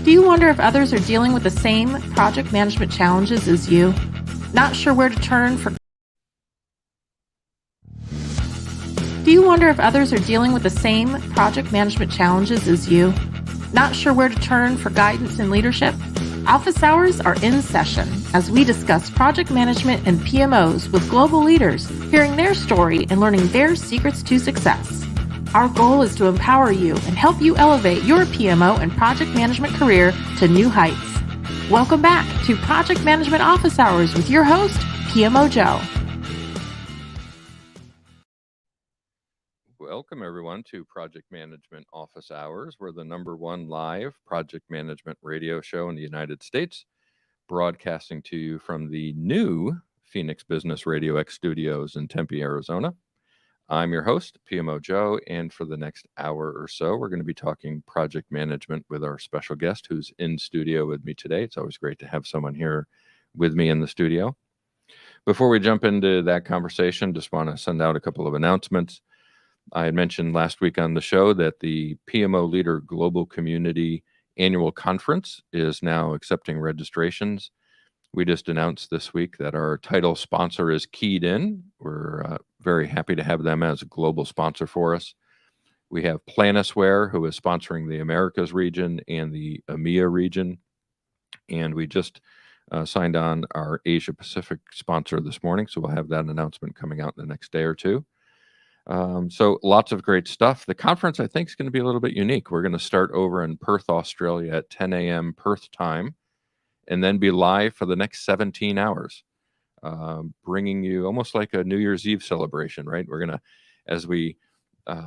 Do you wonder if others are dealing with the same project management challenges as you? Not sure where to turn for Do you wonder if others are dealing with the same project management challenges as you? Not sure where to turn for guidance and leadership? Office hours are in session as we discuss project management and PMOs with global leaders, hearing their story and learning their secrets to success. Our goal is to empower you and help you elevate your PMO and project management career to new heights. Welcome back to Project Management Office Hours with your host, PMO Joe. Welcome, everyone, to Project Management Office Hours. We're the #1 live project management radio show in the United States, broadcasting to you from the new Phoenix Business Radio X studios in Tempe, Arizona. I'm your host, PMO Joe, and for the next hour or so, we're going to be talking project management with our special guest who's in studio with me today. It's always great to have someone here with me in the studio. Before we jump into that conversation, just want to send out a couple of announcements. I had mentioned last week on the show that the PMO Leader Global Community Annual Conference is now accepting registrations. We just announced this week that our title sponsor is keyed in. We're very happy to have them as a global sponsor for us. We have Planisware, who is sponsoring the Americas region and the EMEA region. And we just signed on our Asia Pacific sponsor this morning, so we'll have that announcement coming out in the next day or two. So lots of great stuff. The conference, I think, is going to be a little bit unique. We're going to start over in Perth, Australia at 10 a.m. Perth time, and then be live for the next 17 hours, bringing you almost like a New Year's Eve celebration, right? We're going to, as we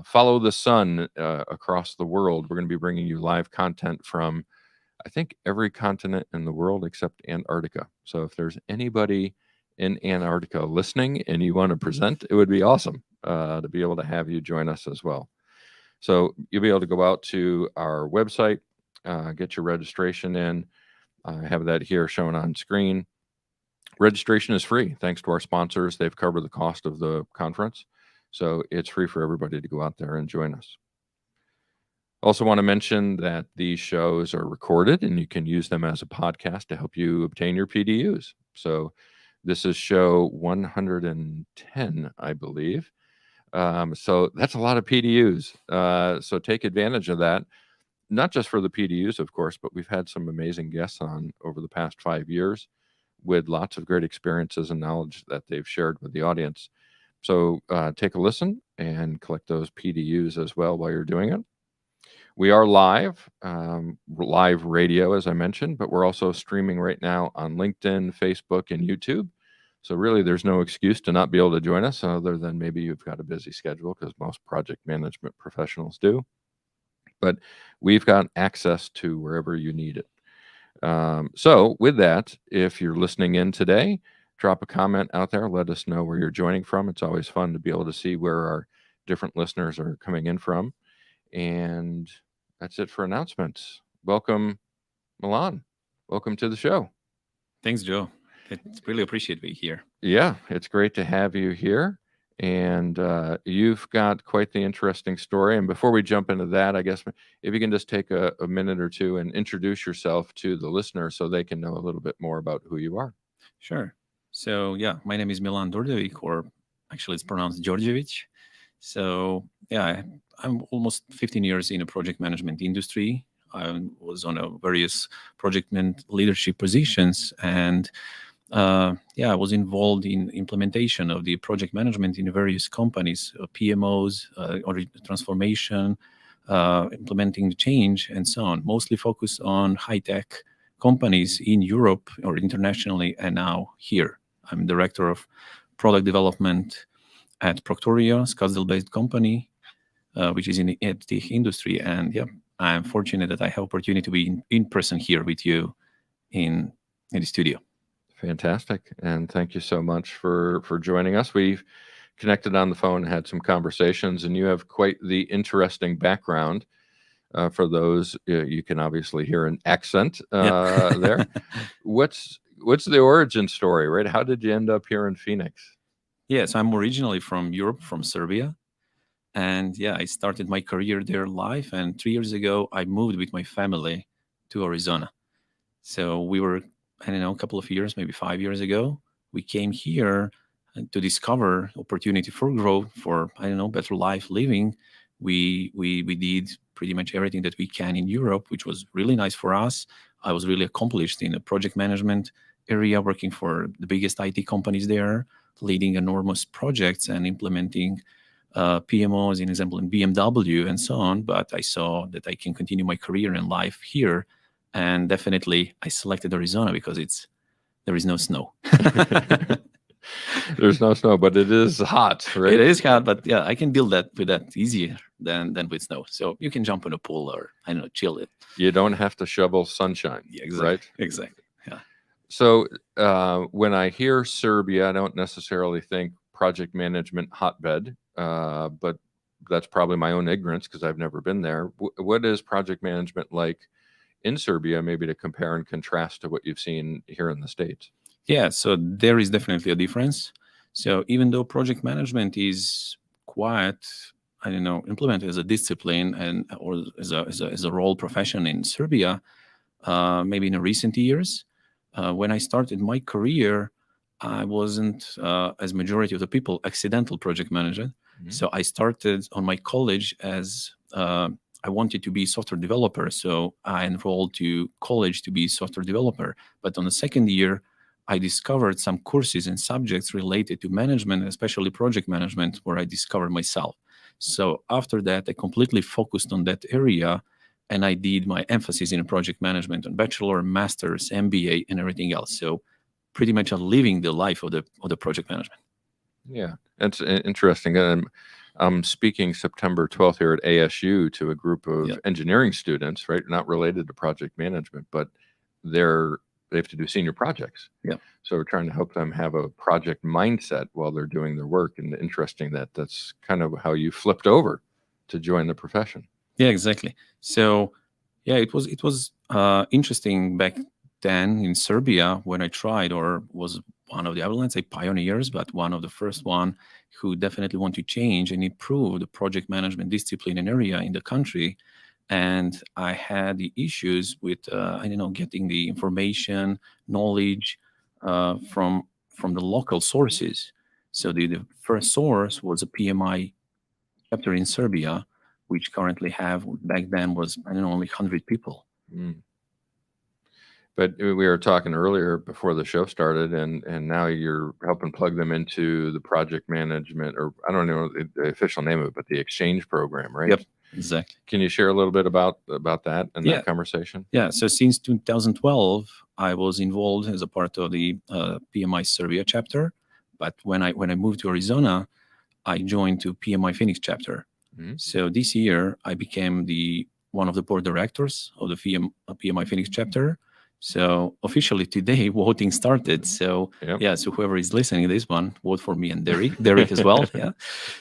follow the sun across the world, we're going to be bringing you live content from, I think, every continent in the world except Antarctica. So if there's anybody in Antarctica listening and you want to present, it would be awesome to be able to have you join us as well. So you'll be able to go out to our website, get your registration in. I have that here shown on screen. Registration is free. Thanks to our sponsors. They've covered the cost of the conference. So it's free for everybody to go out there and join us. Also want to mention that these shows are recorded and you can use them as a podcast to help you obtain your PDUs. So this is show 110, I believe. So that's a lot of PDUs. So take advantage of that, not just for the PDUs, of course, but we've had some amazing guests on over the past 5 years with lots of great experiences and knowledge that they've shared with the audience. So take a listen and collect those PDUs as well while you're doing it. We are live radio, as I mentioned, but we're also streaming right now on LinkedIn, Facebook, and YouTube. So really, there's no excuse to not be able to join us other than maybe you've got a busy schedule, because most project management professionals do. But we've got access to wherever you need it. So with that, if you're listening in today, drop a comment out there. Let us know where you're joining from. It's always fun to be able to see where our different listeners are coming in from. And that's it for announcements. Welcome, Milan. Welcome to the show. Thanks, Joe. It's really appreciate being here. Yeah, it's great to have you here. And you've got quite the interesting story. And before we jump into that, I guess if you can just take a minute or two and introduce yourself to the listener so they can know a little bit more about who you are. Sure. So, yeah, my name is Milan Dordevic, or actually it's pronounced Dordevic. So, yeah, I'm almost 15 years in the project management industry. I was on various project leadership positions, and I was involved in implementation of the project management in various companies, PMOs, or transformation, implementing the change, and so on. Mostly focused on high-tech companies in Europe or internationally, and now here. I'm director of product development at Proctorio, Scottsdale-based company, which is in the EdTech industry. And yeah, I'm fortunate that I have opportunity to be in person here with you in the studio. Fantastic. And thank you so much for joining us. We've connected on the phone, had some conversations, and you have quite the interesting background. For those, you can obviously hear an accent there. What's the origin story, right? How did you end up here in Phoenix? Yes, I'm originally from Europe, from Serbia. And yeah, I started my career there live. And 3 years ago, I moved with my family to Arizona. So we were, I don't know, a couple of years, maybe 5 years ago, we came here to discover opportunity for growth, for, I don't know, better life living. We did pretty much everything that we can in Europe, which was really nice for us. I was really accomplished in the project management area, working for the biggest IT companies there, leading enormous projects and implementing PMOs, in example, in BMW and so on. But I saw that I can continue my career and life here. And definitely I selected Arizona because there is no snow. There's no snow, but it is hot, right? It is hot, but yeah, I can deal with that easier than with snow. So you can jump in a pool or, I don't know, chill it. You don't have to shovel sunshine, Yeah, exactly. right? Exactly. Yeah. So when I hear Serbia, I don't necessarily think project management hotbed, but that's probably my own ignorance because I've never been there. What is project management like in Serbia, maybe to compare and contrast to what you've seen here in the States? Yeah, so there is definitely a difference. So even though project management is quite, I don't know, implemented as a discipline and or as a role profession in Serbia, maybe in the recent years, when I started my career, I wasn't, as majority of the people, accidental project manager. Mm-hmm. So I started on my college as I wanted to be software developer. So I enrolled to college to be software developer. But on the second year, I discovered some courses and subjects related to management, especially project management, where I discovered myself. So after that, I completely focused on that area, and I did my emphasis in project management on bachelor, master's, MBA, and everything else. So pretty much living the life of the project management. Yeah, that's interesting. I'm speaking September 12th here at ASU to a group of engineering students, right? Not related to project management, but they have to do senior projects. Yeah. So we're trying to help them have a project mindset while they're doing their work. And interesting that's kind of how you flipped over to join the profession. Yeah, exactly. So yeah, it was interesting back then in Serbia when I tried, or was one of the, I wouldn't say pioneers, but one of the first one who definitely want to change and improve the project management discipline and area in the country. And I had the issues with, getting the information, knowledge from the local sources. So the first source was a PMI chapter in Serbia, which currently have, back then was, only 100 people. Mm. But we were talking earlier before the show started, and now you're helping plug them into the project management, or I don't know the official name of it, but the exchange program, right? Yep, exactly. Can you share a little bit about that and that conversation? Yeah, so since 2012, I was involved as a part of the PMI Serbia chapter. But when I moved to Arizona, I joined to PMI Phoenix chapter. Mm-hmm. So this year, I became one of the board directors of the PMI Phoenix chapter. So officially today, voting started. So so whoever is listening to this one, vote for me and Derek as well. Yeah.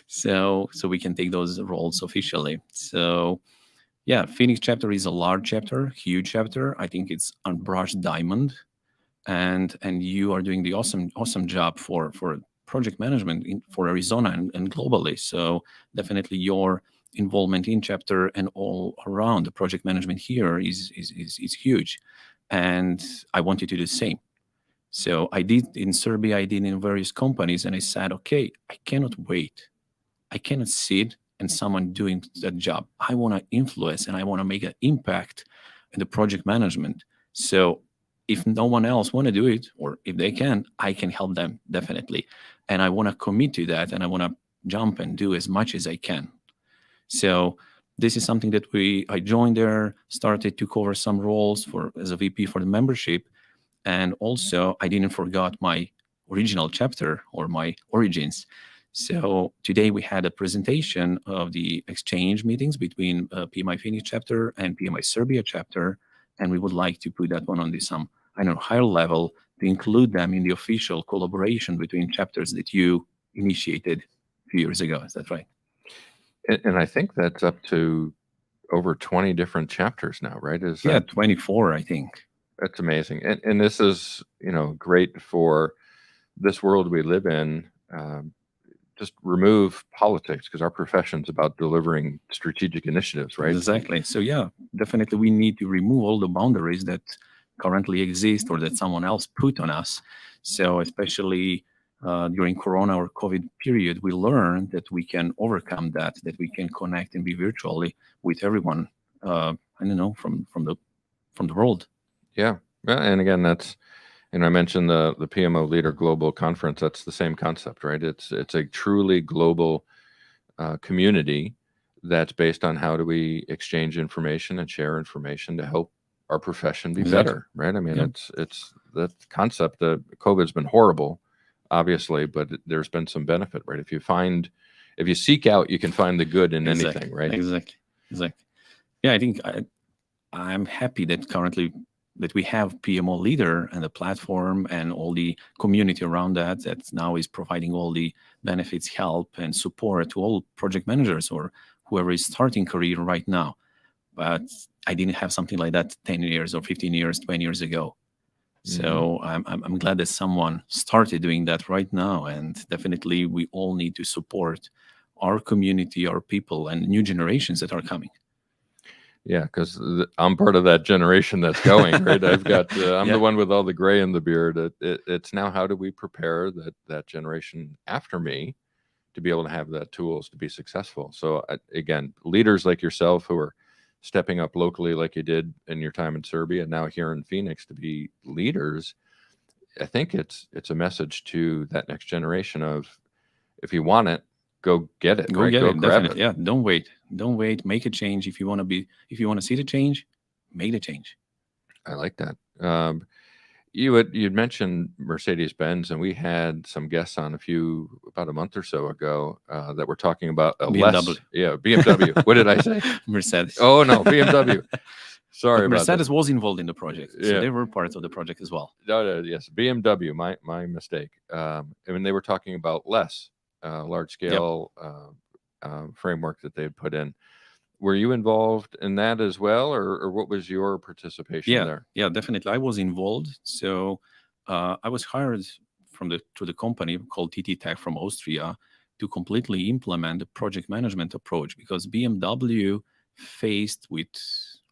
So we can take those roles officially. So yeah, Phoenix chapter is a large chapter, huge chapter. I think it's unbrushed diamond, and you are doing the awesome job for project management for Arizona and globally. So definitely your involvement in chapter and all around the project management here is huge. And I wanted to do the same. So I did in Serbia, I did in various companies, and I said, okay, I cannot wait. I cannot sit and someone doing that job. I want to influence and I want to make an impact in the project management. So if no one else want to do it, or if they can, I can help them definitely. And I want to commit to that, and I want to jump and do as much as I can. So this is something that I joined there, started to cover some roles as a VP for the membership. And also I didn't forget my original chapter or my origins. So today we had a presentation of the exchange meetings between PMI Phoenix chapter and PMI Serbia chapter. And we would like to put that one on some, higher level to include them in the official collaboration between chapters that you initiated a few years ago. Is that right? And I think that's up to over 20 different chapters now, right? 24, I think. That's amazing. And this is, great for this world we live in, just remove politics, because our profession's about delivering strategic initiatives, right? Exactly. So yeah, definitely we need to remove all the boundaries that currently exist or that someone else put on us. So especially during Corona or COVID period, we learned that we can overcome that we can connect and be virtually with everyone. I don't know, from the world. Yeah. And again, that's, I mentioned the PMO Leader Global Conference. That's the same concept, right? It's a truly global community that's based on how do we exchange information and share information to help our profession be Exactly. better, right? I mean, Yeah. it's that concept. COVID's been horrible, obviously, but there's been some benefit, right? If you seek out, you can find the good in anything, right? Exactly. Yeah, I think I'm happy that currently that we have PMO Leader and the platform and all the community around that now is providing all the benefits, help, and support to all project managers or whoever is starting career right now. But I didn't have something like that 10 years or 15 years, 20 years ago. So I'm glad that someone started doing that right now. And definitely we all need to support our community, our people, and new generations that are coming. Yeah, because I'm part of that generation that's going, right? I've got, I'm the one with all the gray in the beard. It's now, how do we prepare that generation after me to be able to have that tools to be successful? So again, leaders like yourself who are stepping up locally like you did in your time in Serbia, and now here in Phoenix to be leaders, I think it's a message to that next generation of, if you want it, go get it. Go right? get Go it. grab Definitely. it. Yeah. Don't wait. Make a change. If you want to see the change, make the change. I like that. You'd mentioned Mercedes-Benz, and we had some guests on about a month or so ago that were talking about BMW. BMW. What did I say? Mercedes. Oh no, BMW. Sorry But about Mercedes that. was involved in the project, so Yeah. they were part of the project as well. No, yes, BMW. My mistake. I mean, they were talking about less large scale framework that they'd put in. Were you involved in that as well, or what was your participation there? Yeah, definitely. I was involved. So I was hired to the company called TT Tech from Austria to completely implement the project management approach, because BMW faced with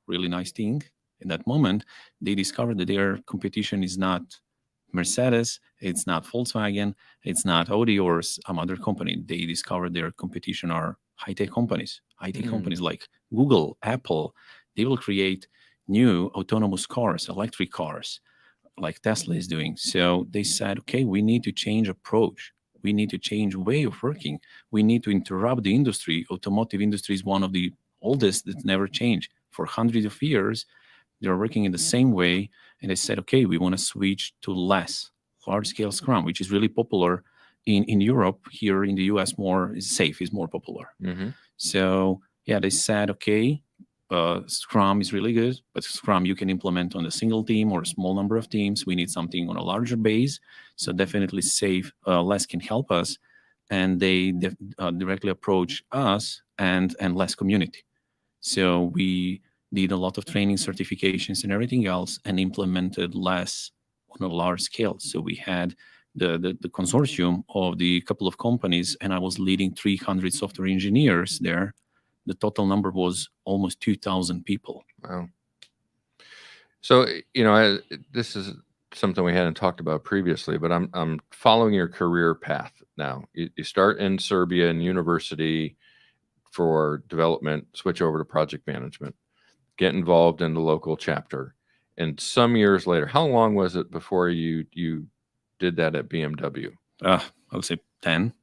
really nice thing in that moment. They discovered that their competition is not Mercedes, it's not Volkswagen, it's not Audi or some other company. They discovered their competition are high-tech companies. IT companies like Google, Apple. They will create new autonomous cars, electric cars, like Tesla is doing. So they said, okay, we need to change approach. We need to change way of working. We need to interrupt the industry. Automotive industry is one of the oldest that never changed. For hundreds of years, they're working in the same way. And they said, okay, we want to switch to less large-scale Scrum, which is really popular in Europe. Here in the US, more is safe, is more popular. So yeah, they said, okay, Scrum is really good, but Scrum you can implement on a single team or a small number of teams. We need something on a larger base. So definitely safe, less can help us. And they directly approach us and less community. So we did a lot of training, certifications, and everything else, and implemented less on a large scale. So we had the consortium of the couple of companies, and I was leading 300 software engineers there. The total number was almost 2,000 people. Wow. So, this is something we hadn't talked about previously, but I'm following your career path now. You start in Serbia in university for development, switch over to project management, get involved in the local chapter. And some years later, how long was it before you did that at BMW? I would say 10.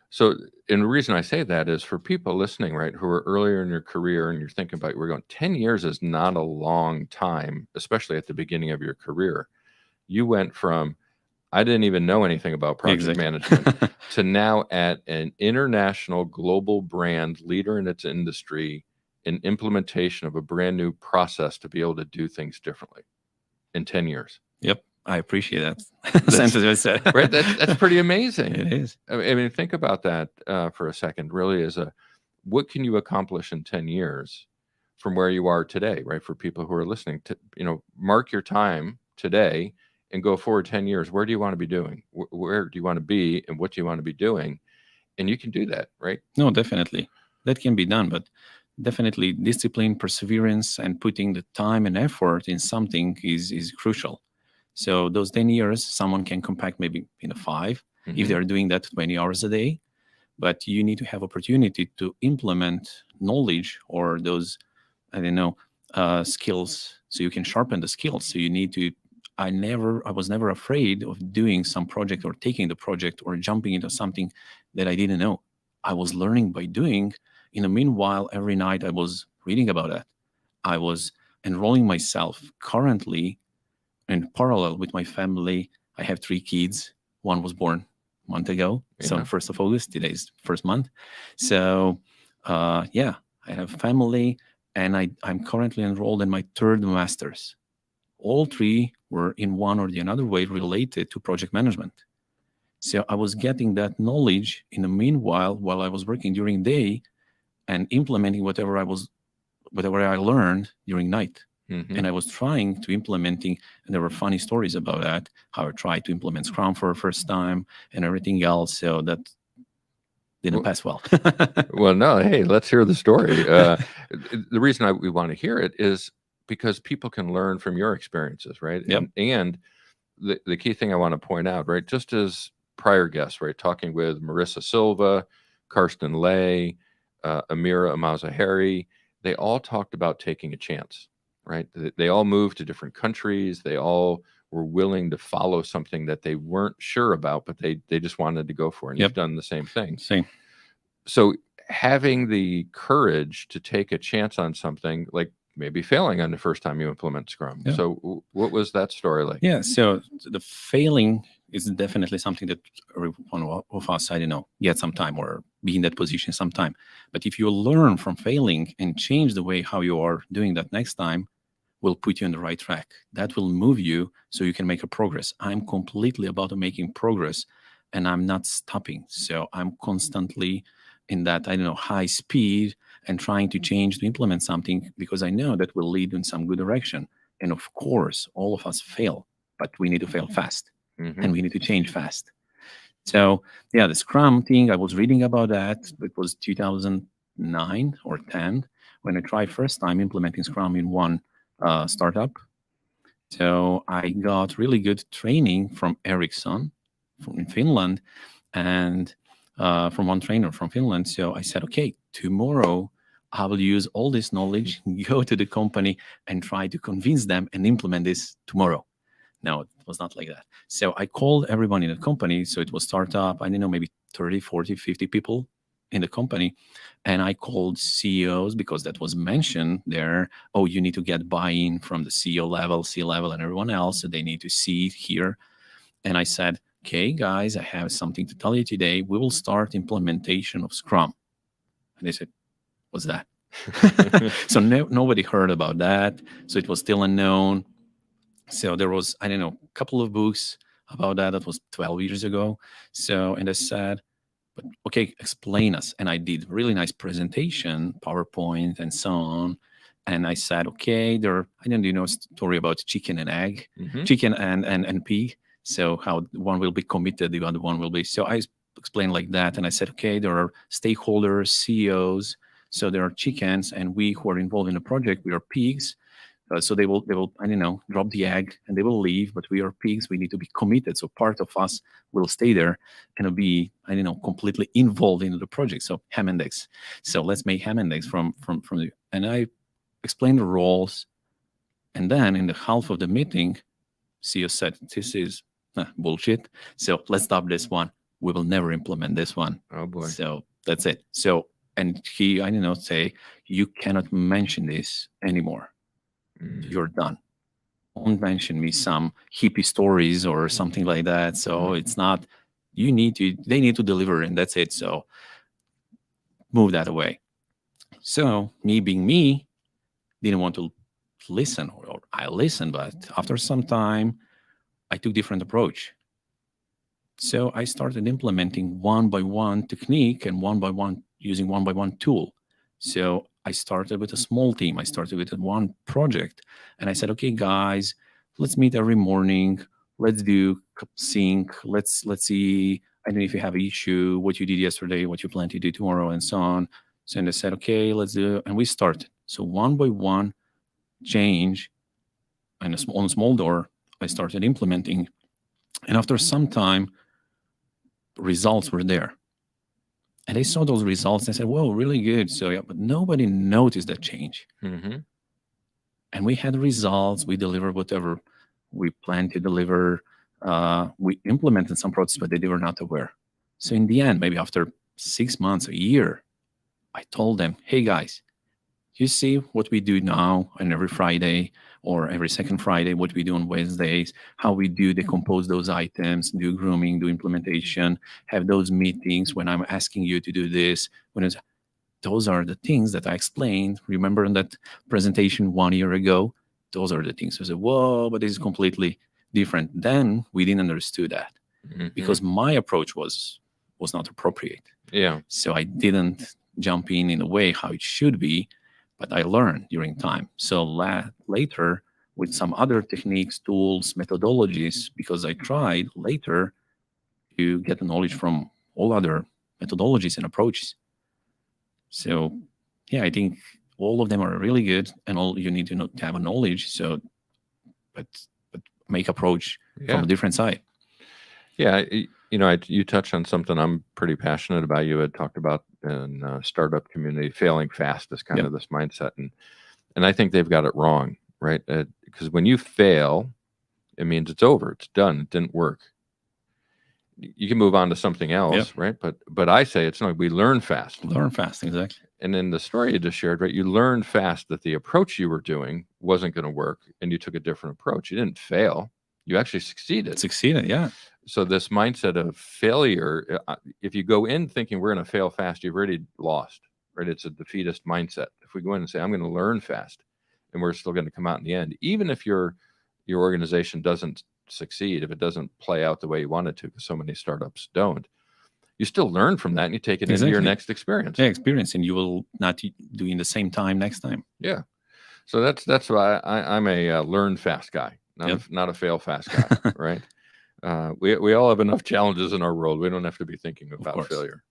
So, and the reason I say that is for people listening, right, who are earlier in your career and you're thinking about, we're going, 10 years is not a long time, especially at the beginning of your career. You went from, I didn't even know anything about project management to now at an international global brand leader in its industry in implementation of a brand new process to be able to do things differently in 10 years. Yep. I appreciate that sentence I said. Right. That's pretty amazing. It is. I mean, think about that for a second, really, what can you accomplish in 10 years from where you are today, right? For people who are listening to, mark your time today and go forward 10 years. Where do you want to be doing? Where do you want to be? And what do you want to be doing? And you can do that, right? No, definitely. That can be done, but definitely discipline, perseverance, and putting the time and effort in something is crucial. So those 10 years, someone can compact maybe in a 5 if they're doing that 20 hours a day. But you need to have opportunity to implement knowledge or those, I don't know, skills, so you can sharpen the skills. So you need to. I was never afraid of doing some project or taking the project or jumping into something that I didn't know. I was learning by doing. In the meanwhile, every night I was reading about that. I was enrolling myself currently in parallel with my family. I have 3 kids. One was born a month ago, so Yeah. 1st of August. Today's first month. So, yeah, I have family, and I'm currently enrolled in my 3rd master's. All 3 were in one or the another way related to project management. So I was getting that knowledge in the meanwhile while I was working during day and implementing whatever I learned during night. And I was trying to implementing, and there were funny stories about that, how I tried to implement Scrum for the first time and everything else. So that didn't pass well. Well, no, hey, let's hear the story. The reason we want to hear it is because people can learn from your experiences, right? Yep. And the key thing I want to point out, right, just as prior guests, right, talking with Marissa Silva, Karsten Lay, Amira Amazahari, they all talked about taking a chance, right? They all moved to different countries. They all were willing to follow something that they weren't sure about, but they just wanted to go for it. And you've done the same thing. Same. So having the courage to take a chance on something, like maybe failing on the first time you implement Scrum. Yeah. So what was that story like? Yeah, so the failing is definitely something that every one of us, I don't know, get some time or be in that position sometime. But if you learn from failing and change the way how you are doing that next time, will put you on the right track. That will move you so you can make a progress. I'm completely about making progress, and I'm not stopping. So I'm constantly in that, I don't know, high speed and trying to change, to implement something, because I know that will lead in some good direction. And of course, all of us fail, but we need to fail fast, and we need to change fast. So yeah, the Scrum thing, I was reading about that. It was 2009 or 10 when I tried first time implementing Scrum in one startup. So I got really good training from Ericsson in Finland, and from one trainer from Finland. So I said, okay, tomorrow I will use all this knowledge, go to the company and try to convince them and implement this tomorrow. No, it was not like that. So I called everyone in the company. So it was startup, I don't know, maybe 30, 40, 50 people in the company. And I called CEOs because that was mentioned there. Oh, you need to get buy-in from the CEO level, C-level, and everyone else. So they need to see it here. And I said, okay, guys, I have something to tell you today. We will start implementation of Scrum. And they said, what's that? So nobody heard about that. So it was still unknown. So there was, I don't know, a couple of books about that. That was 12 years ago. So, and I said, but okay, explain us. And I did really nice presentation, PowerPoint and so on. And I said, okay, I don't know a story about chicken and egg, chicken and pig. So how one will be committed, the other one will be. So I explained like that. And I said, okay, there are stakeholders, CEOs. So there are chickens, and we who are involved in the project, we are pigs. So they will, I don't know, drop the egg and they will leave, but we are pigs. We need to be committed. So part of us will stay there and be, I don't know, completely involved in the project. So ham and eggs. So let's make ham and eggs from the, and I explained the roles. And then in the half of the meeting, CEO said, this is bullshit. So let's stop this one. We will never implement this one. Oh boy. So that's it. So, and he, I don't know, say, you cannot mention this anymore. You're done. Don't mention me some hippie stories or something like that. So it's not, they need to deliver, and that's it. So move that away. So me being me, didn't want to listen, or I listened, but after some time, I took different approach. So I started implementing one by one technique and using one by one tool. So I started with a small team. I started with one project, and I said, okay, guys, let's meet every morning. Let's do sync. Let's see I don't know if you have an issue, what you did yesterday, what you plan to do tomorrow, and so on. So they said, okay, let's do it. And we started. So one by one change and on a small door, I started implementing. And after some time, results were there. And they saw those results and said, whoa, really good. So yeah, but nobody noticed that change. Mm-hmm. And we had results. We delivered whatever we planned to deliver. We implemented some processes, but they were not aware. So in the end, maybe after 6 months, a year, I told them, hey guys, you see what we do now and every Friday or every second Friday, what we do on Wednesdays, how we do decompose those items, do grooming, do implementation, have those meetings when I'm asking you to do this. Those are the things that I explained. Remember in that presentation 1 year ago? Those are the things. I said, whoa, but this is completely different. Then we didn't understand that because my approach was not appropriate. Yeah. So I didn't jump in a way how it should be, but I learned during time. So later, with some other techniques, tools, methodologies, because I tried later to get the knowledge from all other methodologies and approaches. So, yeah, I think all of them are really good, and all you need to have a knowledge. So, but make approach from a different side. Yeah, you touched on something I'm pretty passionate about. You had talked about in startup community, failing fast is kind of this mindset, and I think they've got it wrong, right? Because when you fail, it means it's over, it's done, it didn't work. You can move on to something else, right? But I say it's not. We learn fast. Learn fast, exactly. And in the story you just shared, right, you learned fast that the approach you were doing wasn't going to work, and you took a different approach. You didn't fail. You actually succeeded. Yeah. So this mindset of failure, if you go in thinking we're going to fail fast, you've already lost, right? It's a defeatist mindset. If we go in and say, I'm going to learn fast, and we're still going to come out in the end, even if your organization doesn't succeed, if it doesn't play out the way you want it to, because so many startups don't, you still learn from that and you take it into your next experience. Yeah, experience, and you will not do in the same time next time. Yeah. So that's why I'm a learn fast guy, not a fail fast guy, right? We all have enough challenges in our world. We don't have to be thinking about failure.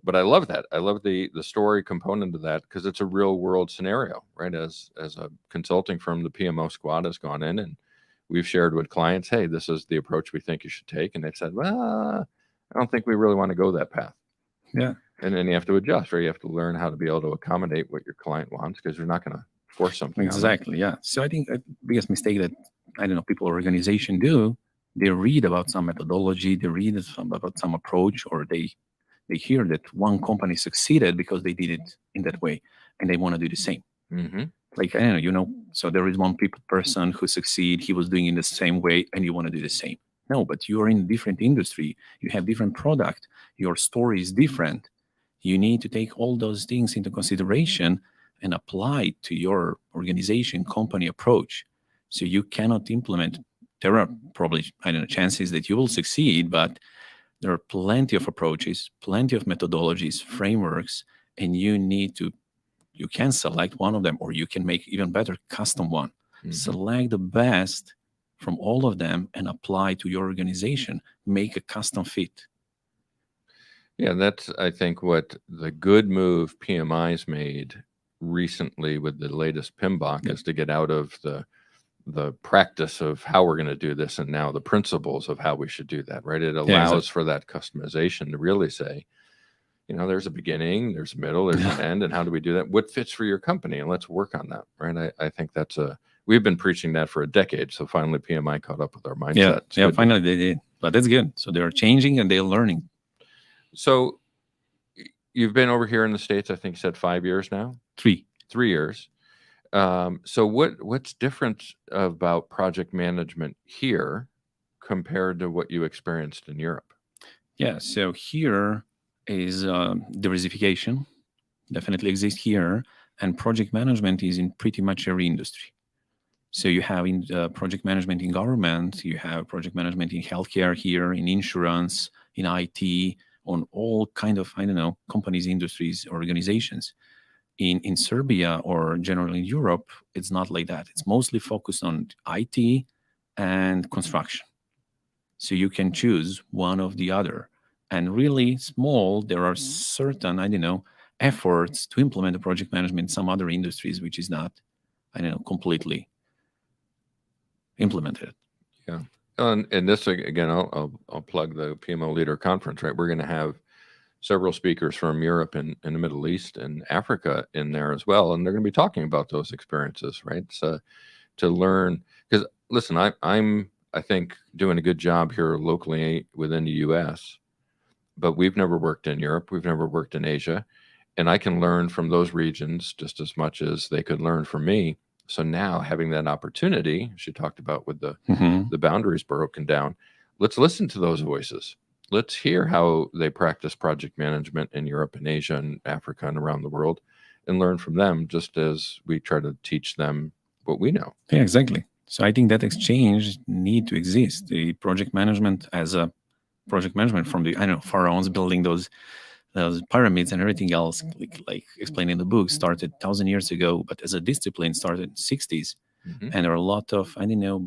But I love that. I love the story component of that because it's a real world scenario, right? As a consulting firm, the PMO squad has gone in and we've shared with clients, hey, this is the approach we think you should take. And they've said, well, I don't think we really want to go that path. Yeah. And then you have to adjust, or you have to learn how to be able to accommodate what your client wants because you're not going to force something. Exactly. Yeah. So I think the biggest mistake that, people or organization do, they read about some methodology, they read about some approach, or they hear that one company succeeded because they did it in that way and they want to do the same. Mm-hmm. Like, I don't know, so there is one person who succeed, he was doing it the same way and you want to do the same. No, but you are in a different industry. You have different product. Your story is different. You need to take all those things into consideration and apply it to your organization, company approach. So you cannot implement. There are probably, chances that you will succeed, but there are plenty of approaches, plenty of methodologies, frameworks, and you can select one of them, or you can make even better custom one. Mm-hmm. Select the best from all of them and apply to your organization. Make a custom fit. Yeah, that's, I think, what the good move PMI's made recently with the latest PMBOK is to get out of the practice of how we're going to do this and now the principles of how we should do that, right? It allows for that customization to really say, there's a beginning, there's a middle, there's an end, and how do we do that? What fits for your company? And let's work on that, right? I think we've been preaching that for a decade, so finally PMI caught up with our mindset. Yeah, finally they did. But that's good. So they're changing and they're learning. So you've been over here in the States, I think you said 5 years now? 3 years. So what's different about project management here compared to what you experienced in Europe? Yeah, so here is diversification, definitely exists here, and project management is in pretty much every industry. So you have in project management in government, you have project management in healthcare here, in insurance, in IT, on all kind of, companies, industries, organizations. In Serbia or generally in Europe, it's not like that. It's mostly focused on IT and construction. So you can choose one of the other. and really small, there are certain, efforts to implement the project management in some other industries, which is not, completely implemented. Yeah. And this, again, I'll plug the PMO Leader Conference, right? We're going to have several speakers from Europe and the Middle East and Africa in there as well. And they're going to be talking about those experiences, right? So to learn, because listen, I think doing a good job here locally within the US, but we've never worked in Europe. We've never worked in Asia. And I can learn from those regions just as much as they could learn from me. So now having that opportunity, she talked about with the boundaries broken down, let's listen to those voices. Let's hear how they practice project management in Europe and Asia and Africa and around the world and learn from them just as we try to teach them what we know. Yeah, exactly. So I think that exchange need to exist. The project management as a project management from the, pharaohs building those pyramids and everything else, like explained in the book, started 1,000 years ago, but as a discipline started in the 60s. And there are a lot of,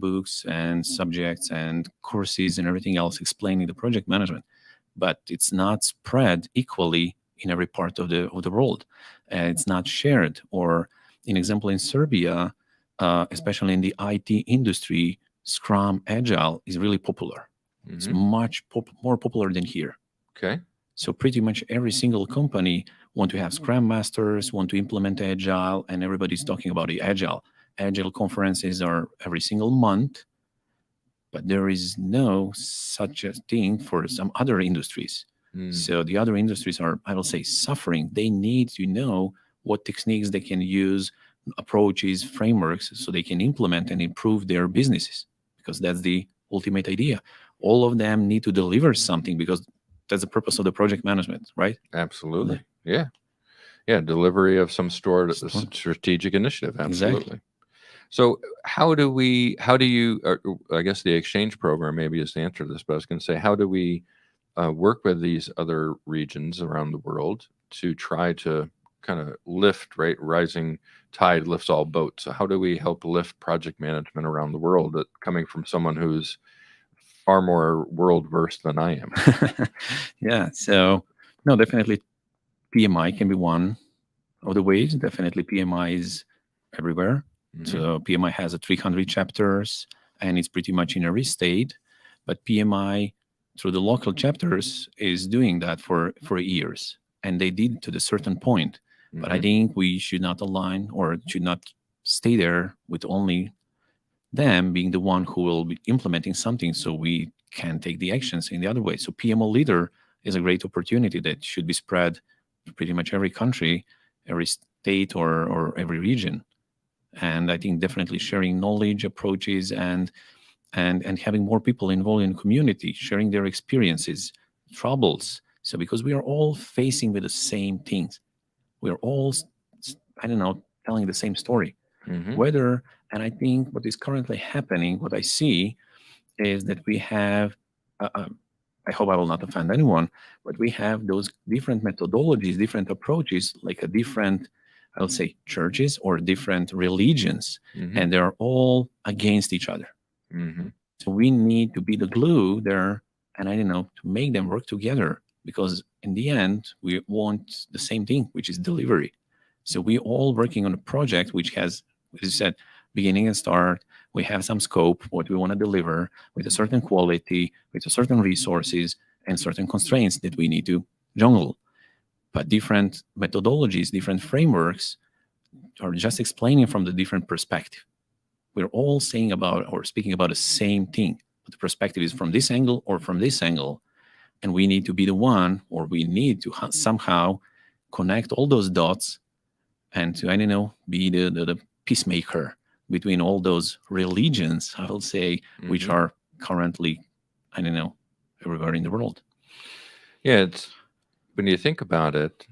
books and subjects and courses and everything else explaining the project management, but it's not spread equally in every part of the world. It's not shared. Or, in example, in Serbia, especially in the IT industry, Scrum Agile is really popular. It's much more popular than here. Okay. So pretty much every single company want to have Scrum Masters, want to implement Agile, and everybody's talking about the Agile. Agile conferences are every single month, but there is no such a thing for some other industries. So the other industries are, I will say, suffering. They need to know what techniques they can use, approaches, frameworks, so they can implement and improve their businesses, because that's the ultimate idea. All of them need to deliver something, because that's the purpose of the project management, right? Absolutely. Yeah. Delivery of some strategic initiative. Absolutely. Exactly. So how do you, I guess the exchange program maybe is the answer to this, but I was going to say, how do we work with these other regions around the world to try to kind of lift, right? Rising tide lifts all boats. So how do we help lift project management around the world, coming from someone who's far more world versed than I am? Yeah. So, no, definitely PMI can be one of the ways. Definitely PMI is everywhere. So PMI has 300 chapters, and it's pretty much in every state. But PMI, through the local chapters, is doing that for years, and they did to the certain point. But I think we should not align, or should not stay there with only them being the one who will be implementing something, so we can take the actions in the other way. So PMO Leader is a great opportunity that should be spread to pretty much every country, every state, or every region. And I think definitely sharing knowledge, approaches, and having more people involved in the community, sharing their experiences, troubles. So because we are all facing with the same things, we are all, telling the same story. Whether, and I think what is currently happening, what I see, is that we have, I hope I will not offend anyone, but we have those different methodologies, different approaches, like a different, I would say, churches or different religions, and they're all against each other. So we need to be the glue there, and to make them work together, because in the end, we want the same thing, which is delivery. So we all working on a project which has, as you said, beginning and start. We have some scope, what we want to deliver, with a certain quality, with a certain resources, and certain constraints that we need to jungle. But different methodologies, different frameworks are just explaining from the different perspective. We're all saying about or speaking about the same thing, but the perspective is from this angle or from this angle. And we need to be the one, or we need to somehow connect all those dots, and to, be the peacemaker between all those religions, I will say, which are currently, everywhere in the world. Yeah, it's, when you think about it,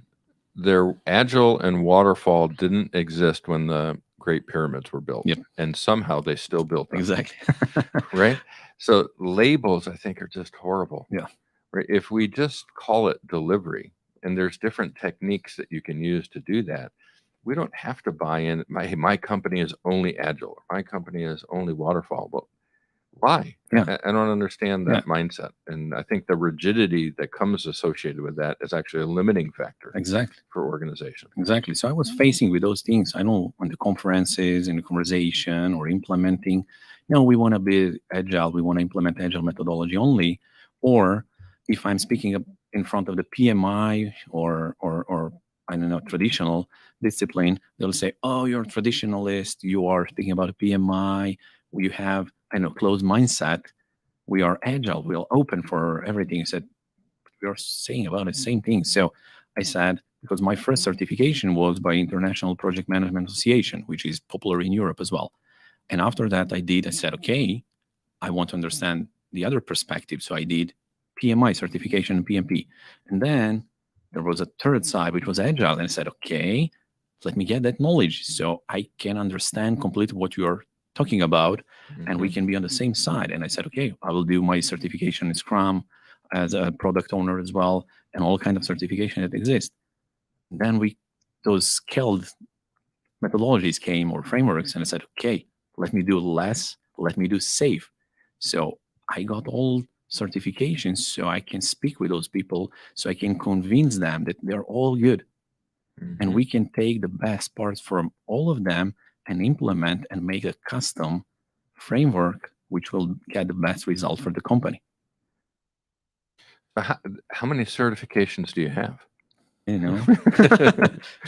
their Agile and waterfall didn't exist when the Great Pyramids were built. Yep. And somehow they still built them. Exactly. Right? So labels, I think, are just horrible. Yeah. Right? If we just call it delivery, and there's different techniques that you can use to do that, we don't have to buy in. My company is only Agile. My company is only waterfall. Well, Why? Yeah. I don't understand that mindset. And I think the rigidity that comes associated with that is actually a limiting factor Exactly. for organizations. Exactly. So I was facing with those things. I know on the conferences, in the conversation, or implementing, we want to be agile. We want to implement agile methodology only. Or if I'm speaking up in front of the PMI or I don't know, traditional discipline, they'll say, "Oh, you're a traditionalist. You are thinking about a PMI. You have, closed mindset. We are agile. We are open for everything." I said, "We are saying about the same thing." So I said, because my first certification was by International Project Management Association, which is popular in Europe as well. And after that, I said, okay, I want to understand the other perspective. So I did PMI certification and PMP. And then there was a third side, which was agile. And I said, okay, let me get that knowledge so I can understand completely what you are talking about, and we can be on the same side. And I said, okay, I will do my certification in Scrum as a product owner as well, and all kind of certification that exists. Then those skilled methodologies came, or frameworks, and I said, okay, let me do less, let me do safe. So I got all certifications so I can speak with those people, so I can convince them that they're all good. And we can take the best parts from all of them and implement and make a custom framework which will get the best result for the company. How many certifications do you have?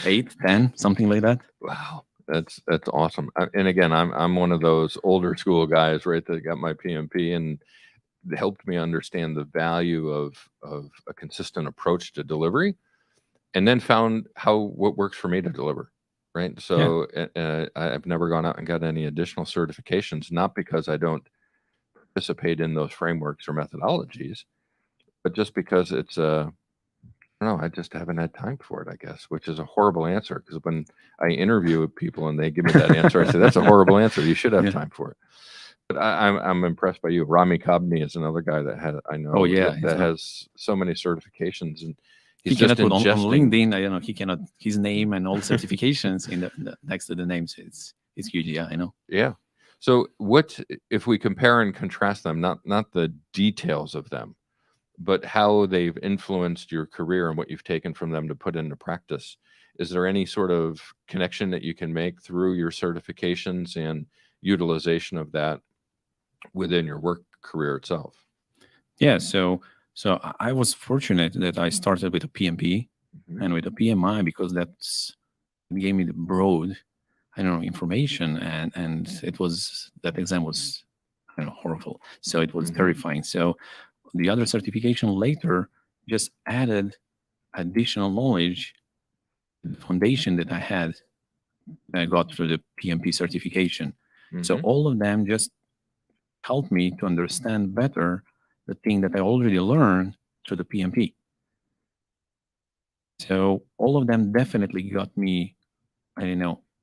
8, 10, something like that. Wow, that's awesome. And again, I'm one of those older school guys, right, that got my PMP and helped me understand the value of a consistent approach to delivery, and then found what works for me to deliver, right? So I've never gone out and got any additional certifications, not because I don't participate in those frameworks or methodologies, but just because it's I don't know, I just haven't had time for it, I guess, which is a horrible answer, because when I interview people and they give me that answer, I say, that's a horrible answer. You should have time for it. But I'm impressed by you. Rami Kabni is another guy that that has so many certifications, and he cannot put on LinkedIn. I don't know. He cannot his name and all certifications in the next to the names. It's huge. Yeah, I know. Yeah. So what if we compare and contrast them? Not the details of them, but how they've influenced your career and what you've taken from them to put into practice. Is there any sort of connection that you can make through your certifications and utilization of that within your work career itself? Yeah, so I was fortunate that I started with a PMP and with a PMI, because it gave me the broad, information, and it was, that exam was, horrible. So it was terrifying. So the other certification later just added additional knowledge, the foundation that I got through the PMP certification. So all of them just helped me to understand better the thing that I already learned through the PMP. So all of them definitely got me,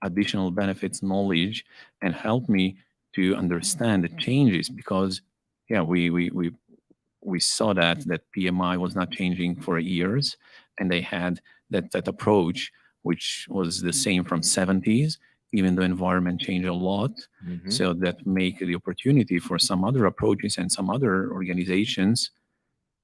additional benefits, knowledge, and helped me to understand the changes, because we saw that PMI was not changing for years, and they had that approach, which was the same from 70s, even though environment changed a lot. So that make the opportunity for some other approaches and some other organizations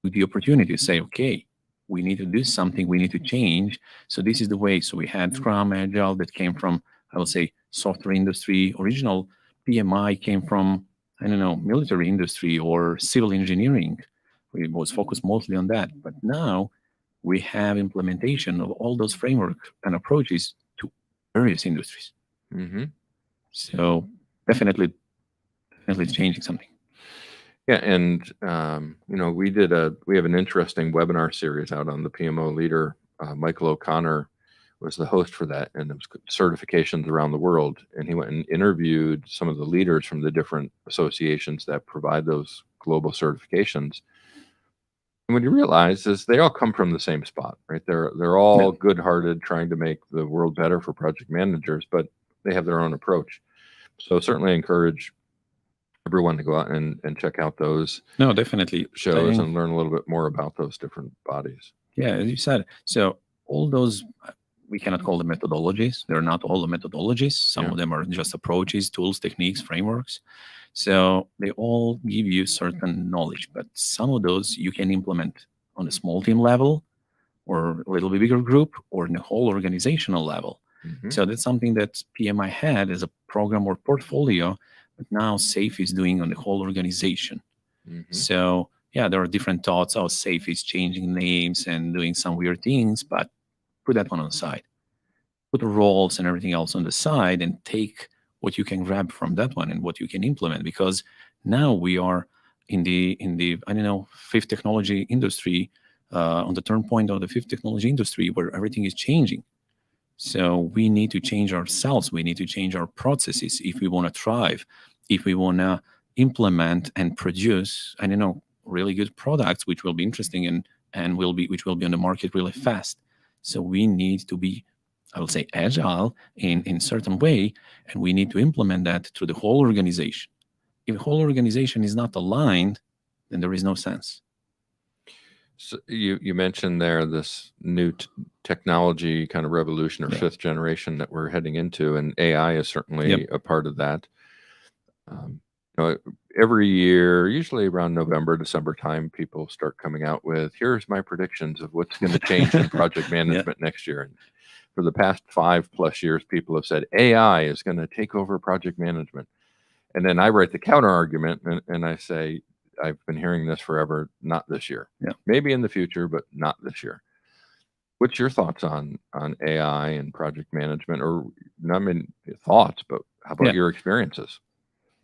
with the opportunity to say, okay, we need to do something, we need to change. So this is the way. So we had Scrum, Agile, that came from, I will say, software industry. Original PMI came from, military industry or civil engineering. We was focused mostly on that. But now we have implementation of all those frameworks and approaches to various industries. So definitely changing something. Yeah, and we have an interesting webinar series out on the PMO leader. Michael O'Connor was the host for that, and it was certifications around the world. And he went and interviewed some of the leaders from the different associations that provide those global certifications. And what you realize is they all come from the same spot, right? They're all good-hearted, trying to make the world better for project managers, but they have their own approach. So certainly encourage everyone to go out and check out those definitely shows and learn a little bit more about those different bodies. Yeah, as you said. So all those, we cannot call them methodologies. They're not all the methodologies. Some of them are just approaches, tools, techniques, frameworks. So they all give you certain knowledge, but some of those you can implement on a small team level or a little bit bigger group or in the whole organizational level. Mhm. So that's something that PMI had as a program or portfolio, but now SAFE is doing on the whole organization. Mhm. So yeah, there are different thoughts. Oh, SAFE is changing names and doing some weird things, but put that one on the side. Put the roles and everything else on the side and take what you can grab from that one and what you can implement. Because now we are in the I don't know, fifth technology industry, on the turn point of the fifth technology industry where everything is changing. So we need to change ourselves. We need to change our processes if we want to thrive, if we want to implement and produce, I don't know, really good products, which will be interesting and which will be on the market really fast. So we need to be, I will say, agile in certain way, and we need to implement that through the whole organization. If the whole organization is not aligned, then there is no sense. So you mentioned there this new technology kind of revolution or Yeah. fifth generation that we're heading into, and AI is certainly Yep. a part of that. Every year, usually around November, December time, people start coming out with, here's my predictions of what's going to change in project management next year. And for the past 5+ years, people have said AI is going to take over project management. And then I write the counter argument and I say, I've been hearing this forever, not this year. Yeah. Maybe in the future, but not this year. What's your thoughts on AI and project management? Or not mean thoughts, but how about your experiences?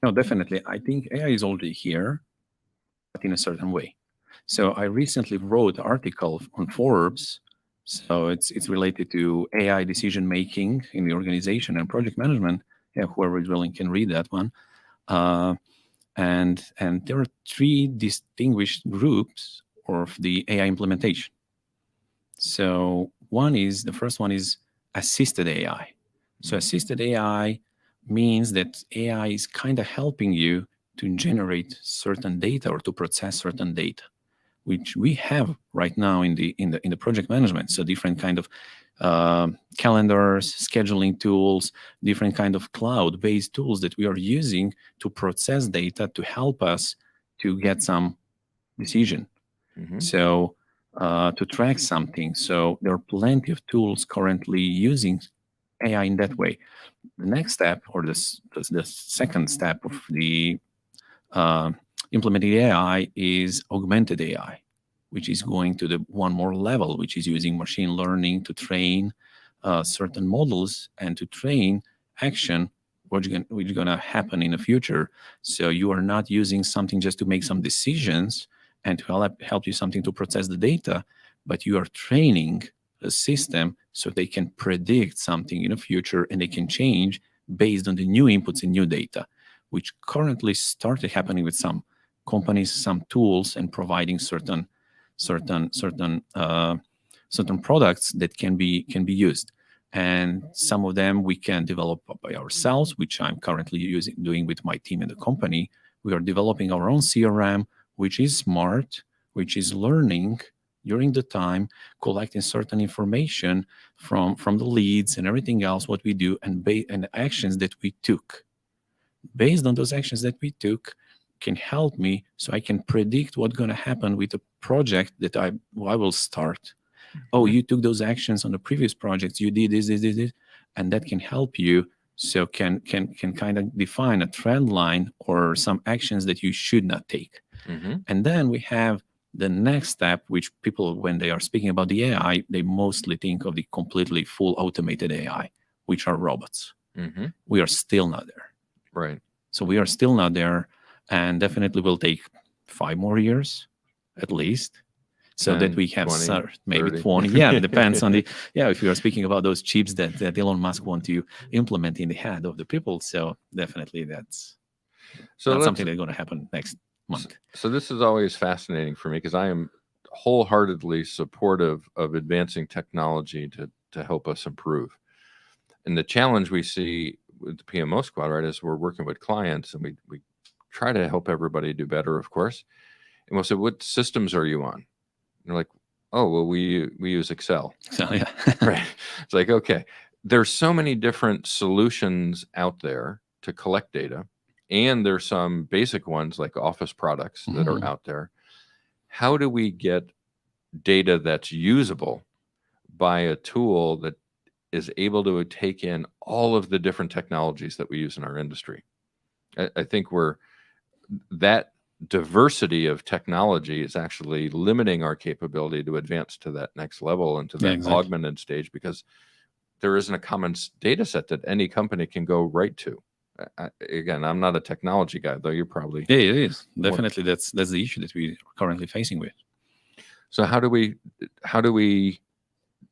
No, definitely. I think AI is already here, but in a certain way. So I recently wrote an article on Forbes. So it's related to AI decision making in the organization and project management. Yeah, whoever is willing can read that one. And there are 3 distinguished groups of the AI implementation. So the first one is assisted AI. So assisted AI means that AI is kind of helping you to generate certain data or to process certain data, which we have right now in the project management. So different kind of calendars, scheduling tools, different kind of cloud-based tools that we are using to process data to help us to get some decision. So to track something. So there are plenty of tools currently using AI in that way. The next step, or the second step of the implementing AI, is augmented AI, which is going to the one more level, which is using machine learning to train certain models and to train action, which is going to happen in the future. So you are not using something just to make some decisions and to help you something to process the data, but you are training a system so they can predict something in the future and they can change based on the new inputs and new data, which currently started happening with some companies, some tools, and providing certain products that can be used. And some of them we can develop by ourselves, which I'm currently doing with my team in the company. We are developing our own CRM, which is smart, which is learning during the time, collecting certain information from the leads and everything else, what we do, and actions that we took. Based on those actions that we took, can help me so I can predict what's going to happen with the project that I will start. Oh, you took those actions on the previous projects, you did this, and that can help you. So can kind of define a trend line or some actions that you should not take. And then we have the next step, which people, when they are speaking about the AI, they mostly think of the completely full automated AI, which are robots. We are still not there. Right. So we are still not there, and definitely will take 5 more years at least, so 10, that we have 20, maybe 30. 20. Yeah, it depends on if you are speaking about those chips that Elon Musk want to implement in the head of the people. So definitely that's something that's going to happen next month. So this is always fascinating for me because I am wholeheartedly supportive of advancing technology to help us improve. And the challenge we see with the PMO squad, right, is we're working with clients and we try to help everybody do better, of course. And we'll say, what systems are you on? And they're like, oh, well, we use Excel. So yeah. Right. It's like, okay, there's so many different solutions out there to collect data. and there's some basic ones like Office products that are out there. How do we get data that's usable by a tool that is able to take in all of the different technologies that we use in our industry? I think that diversity of technology is actually limiting our capability to advance to that next level and to that augmented stage, because there isn't a common data set that any company can go right to. Again, I'm not a technology guy, though you're probably. Yeah, it is. Definitely, that's the issue that we are currently facing with. So how do we,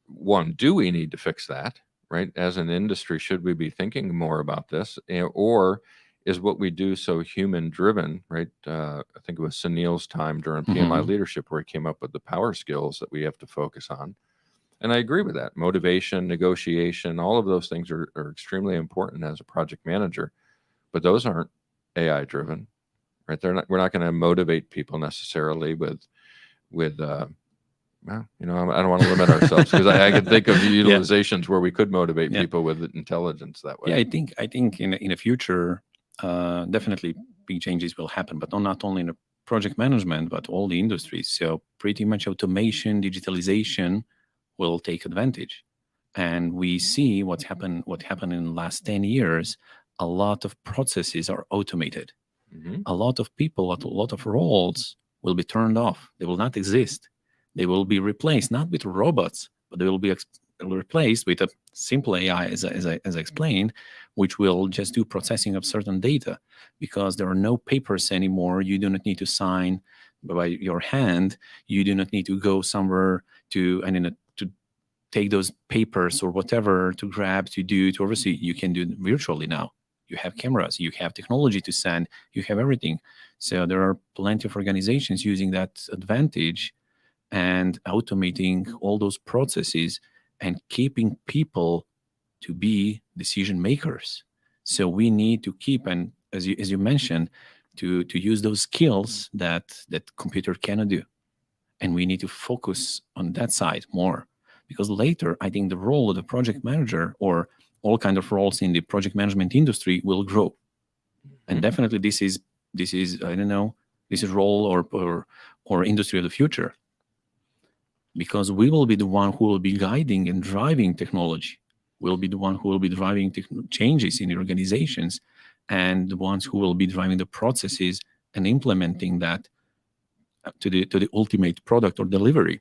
one, do we need to fix that, right? As an industry, should we be thinking more about this? Or is what we do so human driven, right? I think it was Sunil's time during PMI leadership where he came up with the power skills that we have to focus on. And I agree with that. Motivation, negotiation, all of those things are extremely important as a project manager, but those aren't AI driven, right? We're not going to motivate people necessarily with well, I don't want to limit ourselves, because I can think of utilizations where we could motivate people with intelligence that way. Yeah, I think in the future, definitely big changes will happen, but not only in the project management, but all the industries. So pretty much automation, digitalization will take advantage. And we see what happened in the last 10 years. A lot of processes are automated. A lot of people, a lot of roles will be turned off. They will not exist. They will be replaced, not with robots, but they will be replaced with a simple AI, as I explained, which will just do processing of certain data, because there are no papers anymore. You do not need to sign by your hand. You do not need to go somewhere to take those papers or whatever to grab, to oversee. You can do it virtually now. You have cameras, you have technology to send, you have everything. So there are plenty of organizations using that advantage and automating all those processes and keeping people to be decision makers. So we need to keep, and as you mentioned, to use those skills that computer cannot do. And we need to focus on that side more. Because later, I think the role of the project manager, or all kind of roles in the project management industry, will grow. And definitely, this is I don't know, this is role or industry of the future. Because we will be the one who will be guiding and driving technology. We'll be the one who will be driving changes in the organizations, and the ones who will be driving the processes and implementing that to the ultimate product or delivery.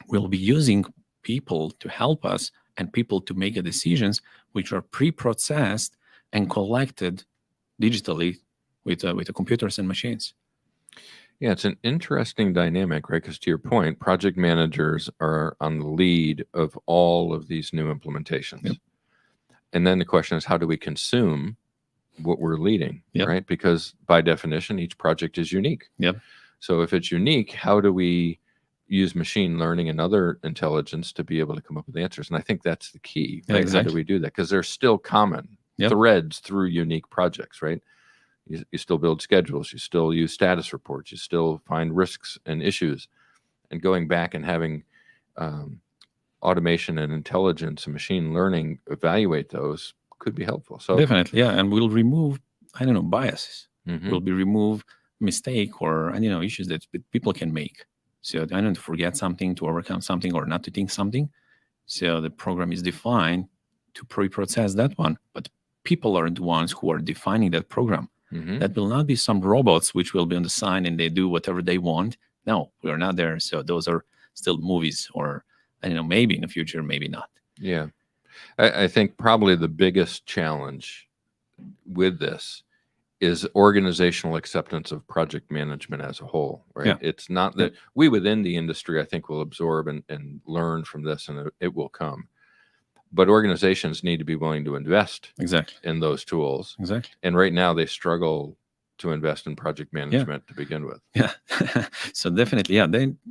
We'll be using people to help us and people to make decisions which are pre-processed and collected digitally with the computers and machines. Yeah, it's an interesting dynamic, right? Because to your point, project managers are on the lead of all of these new implementations. And then the question is, how do we consume what we're leading, right? Because by definition, each project is unique. So if it's unique, how do we use machine learning and other intelligence to be able to come up with answers? And I think that's the key, right? Exactly. How do we do that? Because there's still common threads through unique projects, right? You still build schedules, you still use status reports, you still find risks and issues. And going back and having automation and intelligence and machine learning evaluate those could be helpful. So definitely, and we'll remove, biases. Will be remove mistake or issues that people can make. So I don't forget something, to overcome something, or not to think something. So the program is defined to pre-process that one, but people are the ones who are defining that program. That will not be some robots which will be on the side and they do whatever they want. No, we are not there. So those are still movies, or maybe in the future, maybe not. Yeah, I think probably the biggest challenge with this is organizational acceptance of project management as a whole, right? It's not that we within the industry, I think, will absorb and learn from this, and it will come. But organizations need to be willing to invest in those tools. And right now they struggle to invest in project management to begin with. So definitely,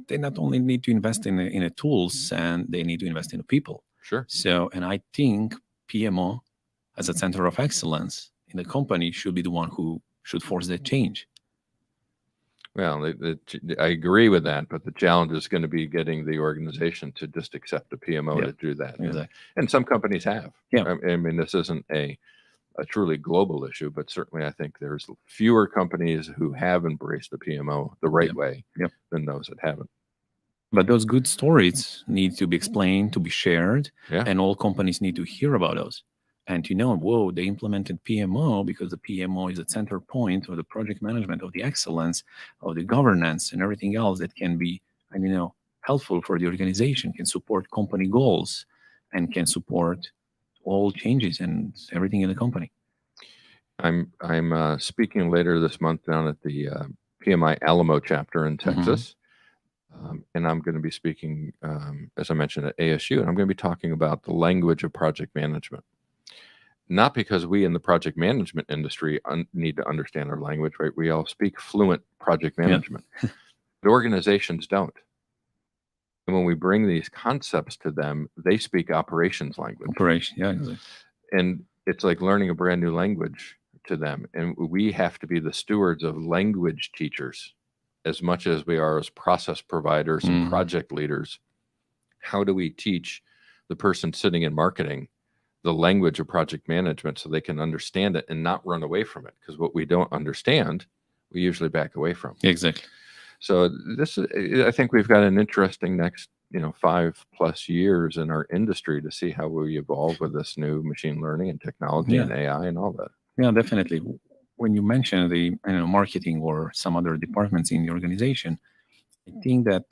they not only need to invest in the tools, and they need to invest in the people. So, and I think PMO as a center of excellence in the company should be the one who should force that change. Well, I agree with that, but the challenge is going to be getting the organization to just accept a PMO to do that. And some companies have. I mean, this isn't a a truly global issue, but certainly I think there's fewer companies who have embraced the PMO the right way than those that haven't. But those good stories need to be explained, to be shared, and all companies need to hear about those and to know, whoa, they implemented PMO because the PMO is the center point of the project management, of the excellence, of the governance, and everything else that can be, helpful for the organization, can support company goals, and can support all changes and everything in the company. I'm speaking later this month down at the PMI Alamo chapter in Texas. And I'm going to be speaking, as I mentioned, at ASU, and I'm going to be talking about the language of project management. Not because we in the project management industry need to understand our language, right? We all speak fluent project management. But organizations don't. And when we bring these concepts to them, they speak operations language. Exactly. And it's like learning a brand new language to them. And we have to be the stewards of language teachers as much as we are as process providers and project leaders. How do we teach the person sitting in marketing the language of project management so they can understand it and not run away from it? Because what we don't understand, we usually back away from. Exactly. So I think we've got an interesting next 5+ years in our industry to see how we evolve with this new machine learning and technology and AI and all that. Yeah, definitely. When you mention the marketing or some other departments in the organization, I think that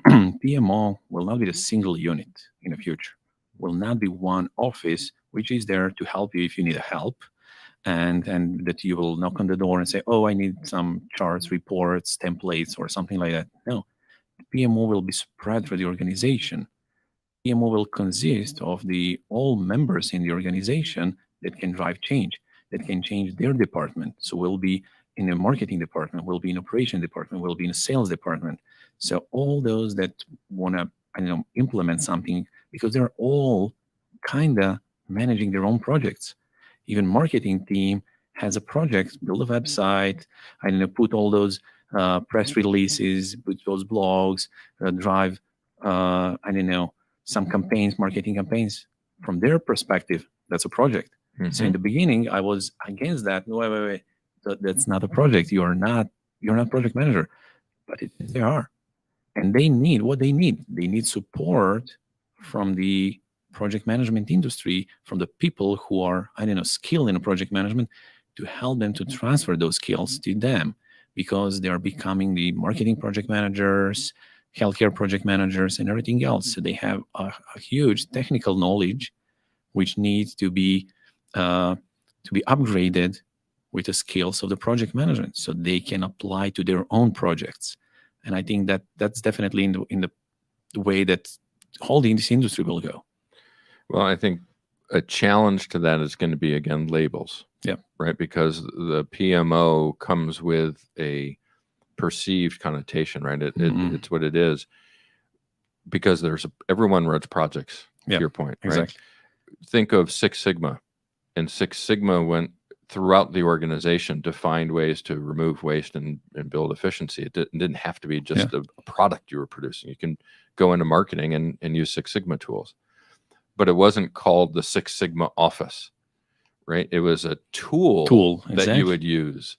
PMO will not be a single unit in the future. Will not be one office which is there to help you if you need help, and that you will knock on the door and say, oh, I need some charts, reports, templates, or something like that. No, PMO will be spread through the organization. PMO will consist of all members in the organization that can drive change, that can change their department. So we'll be in a marketing department, we'll be in operation department, we'll be in a sales department. So all those that want to implement something, because they're all kind of managing their own projects. Even marketing team has a project, build a website, put all those press releases, put those blogs, drive, some campaigns, marketing campaigns. From their perspective, that's a project. So in the beginning, I was against that. No, wait. That's not a project. You're not project manager, but they are, and they need what they need. They need support from the project management industry, from the people who are skilled in project management, to help them to transfer those skills to them, because they are becoming the marketing project managers, healthcare project managers, and everything else. So they have a huge technical knowledge, which needs to be upgraded with the skills of the project management, so they can apply to their own projects. And I think that that's definitely in the way that all this industry will go. Well, I think a challenge to that is going to be, again, labels. Yeah. Right. Because the PMO comes with a perceived connotation, right? It's what it is. Because everyone runs projects, to your point, right? Exactly. Think of Six Sigma. And Six Sigma went throughout the organization to find ways to remove waste and build efficiency. It didn't have to be just a product you were producing. You can go into marketing and use Six Sigma tools. But it wasn't called the Six Sigma office, right? It was a tool that you would use,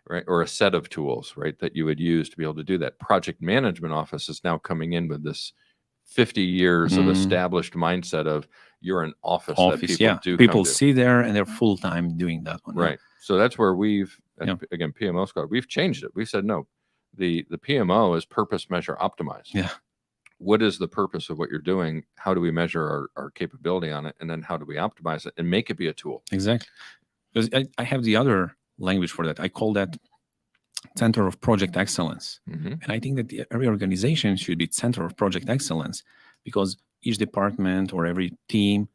right? Or a set of tools, right? That you would use to be able to do that. Project management office is now coming in with this 50 years of established mindset of you're an office that people do. People see there and they're full-time doing that one. Right. So that's where again, PMO Squad, we've changed it. We said, no, the PMO is purpose, measure, optimize. Yeah. What is the purpose of what you're doing? How do we measure our capability on it? And then how do we optimize it and make it be a tool? Exactly. Because I have the other language for that. I call that center of project excellence. And I think that every organization should be center of project excellence, because each department or every team,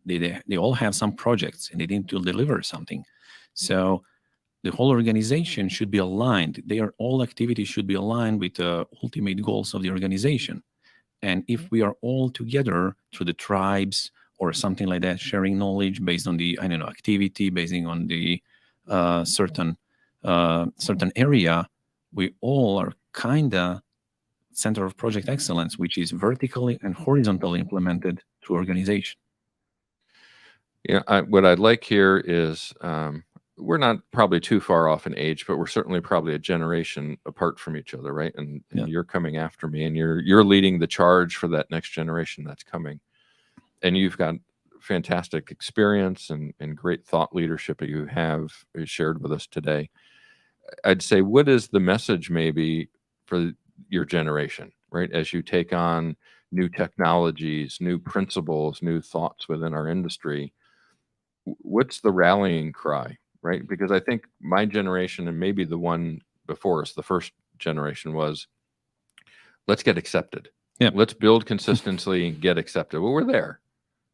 they all have some projects and they need to deliver something. So the whole organization should be aligned. All activities should be aligned with the ultimate goals of the organization. And if we are all together through the tribes or something like that, sharing knowledge based on the activity, based on the certain area, we all are kinda center of project excellence, which is vertically and horizontally implemented through organization. What I'd like here is we're not probably too far off in age, but we're certainly probably a generation apart from each other, right? And Yeah. you're coming after me, and you're leading the charge for that next generation that's coming. And you've got fantastic experience and great thought leadership that you have shared with us today. I'd say, what is the message maybe for your generation, right? As you take on new technologies, new principles, new thoughts within our industry, what's the rallying cry, right? Because I think my generation and maybe the one before us, the first generation, was let's get accepted. Yeah. Let's build consistently and get accepted. Well, we're there,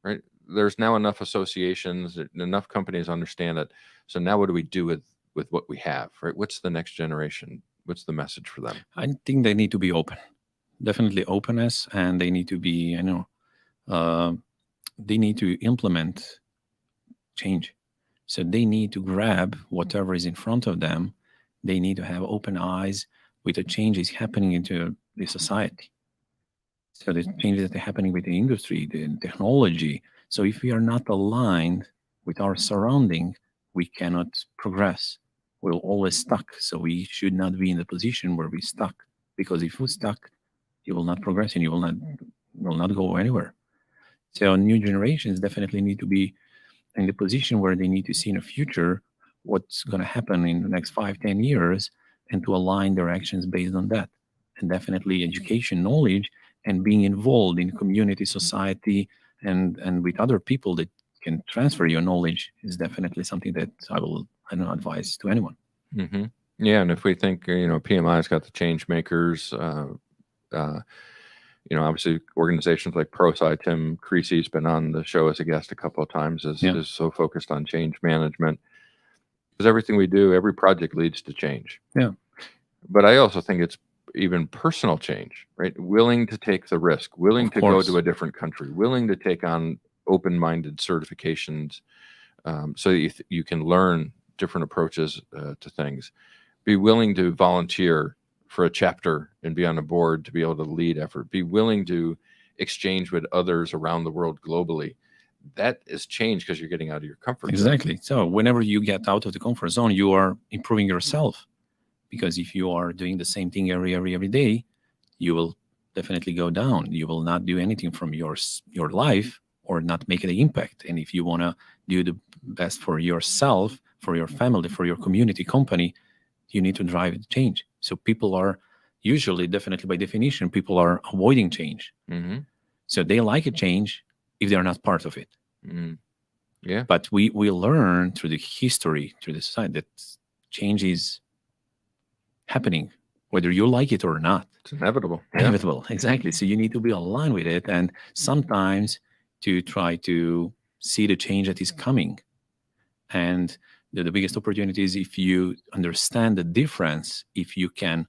right? There's now enough associations, enough companies understand it. So now what do we do with what we have, right? What's the next generation? What's the message for them? I think they need to be open, definitely openness, and they need to be, they need to implement change. So they need to grab whatever is in front of them. They need to have open eyes with the changes happening into the society. So the changes that are happening with the industry, the technology. So if we are not aligned with our surrounding, we cannot progress. We're always stuck. So we should not be in the position where we're stuck. Because if we're stuck, you will not progress and you will not go anywhere. So new generations definitely need to be in the position where they need to see in the future what's going to happen in the next 5-10 years and to align their actions based on that. And definitely education, knowledge, and being involved in community, society, and with other people that can transfer your knowledge is definitely something that I don't advise to anyone. Mm-hmm. Yeah, and if we think, PMI's got the change makers, obviously organizations like ProSci, Tim Creasy's been on the show as a guest a couple of times, is so focused on change management. Because everything we do, every project leads to change. Yeah. But I also think it's even personal change, right? Willing to take the risk, willing to go to a different country, willing to take on open-minded certifications, so that you can learn different approaches to things. Be willing to volunteer for a chapter and be on a board to be able to lead effort. Be willing to exchange with others around the world globally. That is change because you're getting out of your comfort zone. Exactly. So whenever you get out of the comfort zone, you are improving yourself. Because if you are doing the same thing every day, you will definitely go down. You will not do anything from your life or not make an impact. And if you want to do the best for yourself, for your family, for your community, company, you need to drive the change. So people are usually, definitely by definition, people are avoiding change. Mm-hmm. So they like a change if they're not part of it. Mm-hmm. Yeah. But we learn through the history, through the society, that change is happening, whether you like it or not. It's inevitable. Inevitable, exactly. So you need to be aligned with it, and sometimes to try to see the change that is coming. And the biggest opportunity is if you understand the difference, if you can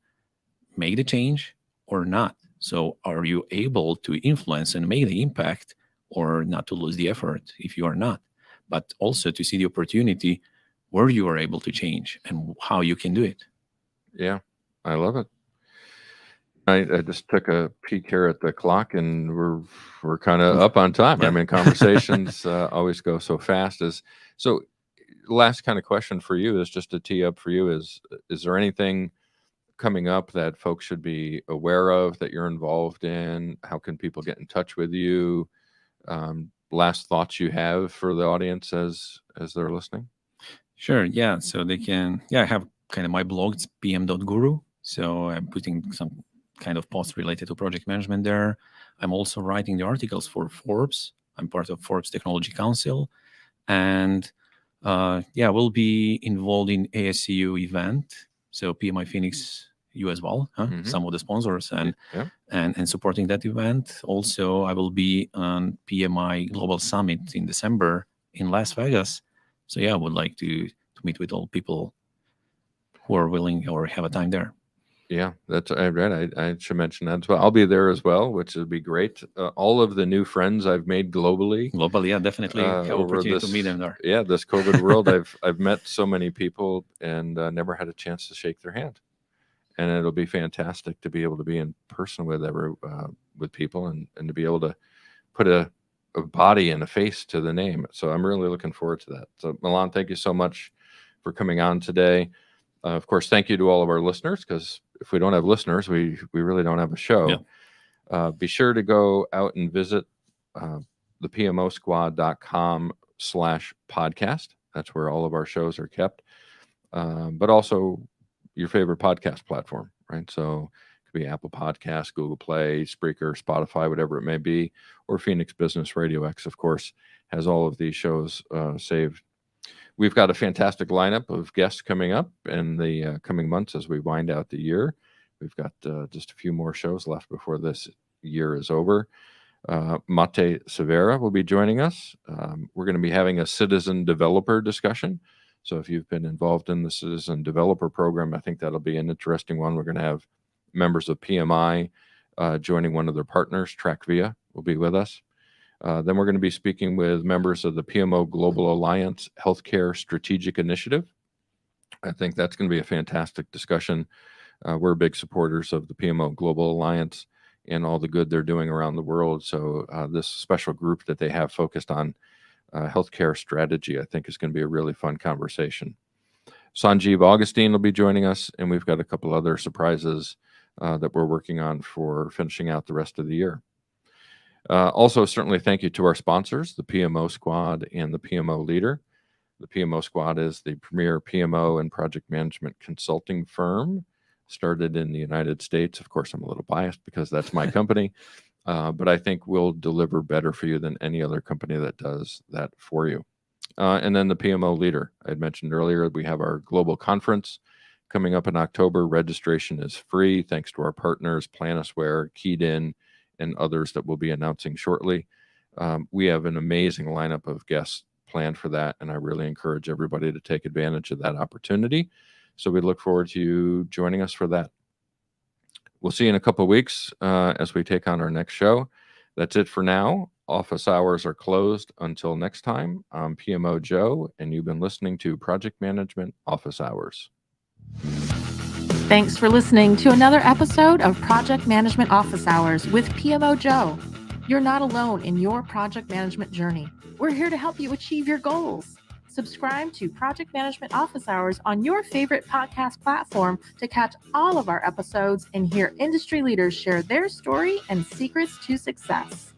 make the change or not. So are you able to influence and make the impact, or not to lose the effort if you are not? But also to see the opportunity where you are able to change and how you can do it. Yeah, I love it. I just took a peek here at the clock, and we're kind of up on time. Yeah. I mean, conversations always go so fast. So last kind of question for you is just to tee up for you is there anything coming up that folks should be aware of that you're involved in? How can people get in touch with you? Last thoughts you have for the audience as they're listening? Sure. Yeah. So they can, I have kind of my blog, it's pm.guru. So I'm putting some kind of posts related to project management there. I'm also writing the articles for Forbes. I'm part of Forbes Technology Council. And we'll be involved in ASCU event. So PMI Phoenix, you as well, Mm-hmm. some of the sponsors and, Yeah. and supporting that event. Also, I will be on PMI Global Summit in December in Las Vegas. So I would like to meet with all people who are willing or have a time there. Yeah, that's right. I should mention that as well. I'll be there as well, which would be great. All of the new friends I've made globally, Definitely have over opportunity to meet them there. Yeah, this COVID world, I've met so many people and never had a chance to shake their hand, and it'll be fantastic to be able to be in person with people and to be able to put a body and a face to the name. So I'm really looking forward to that. So Milan, thank you so much for coming on today. Of course, thank you to all of our listeners, because if we don't have listeners, we really don't have a show. Be sure to go out and visit the PMOsquad.com/podcast. That's where all of our shows are kept. But also your favorite podcast platform, right? So it could be Apple Podcasts, Google Play, Spreaker, Spotify, whatever it may be, or Phoenix Business Radio X, of course, has all of these shows saved. We've got a fantastic lineup of guests coming up in the coming months as we wind out the year. We've got just a few more shows left before this year is over. Mate Severa will be joining us. We're going to be having a citizen developer discussion. So if you've been involved in the citizen developer program, I think that'll be an interesting one. We're going to have members of PMI joining one of their partners. TrackVia will be with us. Then we're going to be speaking with members of the PMO Global Alliance Healthcare Strategic Initiative. I think that's going to be a fantastic discussion. We're big supporters of the PMO Global Alliance and all the good they're doing around the world. So this special group that they have focused on healthcare strategy, I think, is going to be a really fun conversation. Sanjeev Augustine will be joining us, and we've got a couple other surprises that we're working on for finishing out the rest of the year. Also, certainly thank you to our sponsors, the PMO Squad and the PMO Leader. The PMO Squad is the premier PMO and project management consulting firm, started in the United States. Of course, I'm a little biased because that's my company, but I think we'll deliver better for you than any other company that does that for you. And then the PMO Leader. I had mentioned earlier, we have our global conference coming up in October. Registration is free, thanks to our partners, Planisware, Keyed In, and others that we'll be announcing shortly. We have an amazing lineup of guests planned for that, and I really encourage everybody to take advantage of that opportunity. So we look forward to you joining us for that. We'll see you in a couple of weeks as we take on our next show. That's it for now. Office hours are closed until next time. I'm PMO Joe, and you've been listening to Project Management Office Hours. Thanks for listening to another episode of Project Management Office Hours with PMO Joe. You're not alone in your project management journey. We're here to help you achieve your goals. Subscribe to Project Management Office Hours on your favorite podcast platform to catch all of our episodes and hear industry leaders share their story and secrets to success.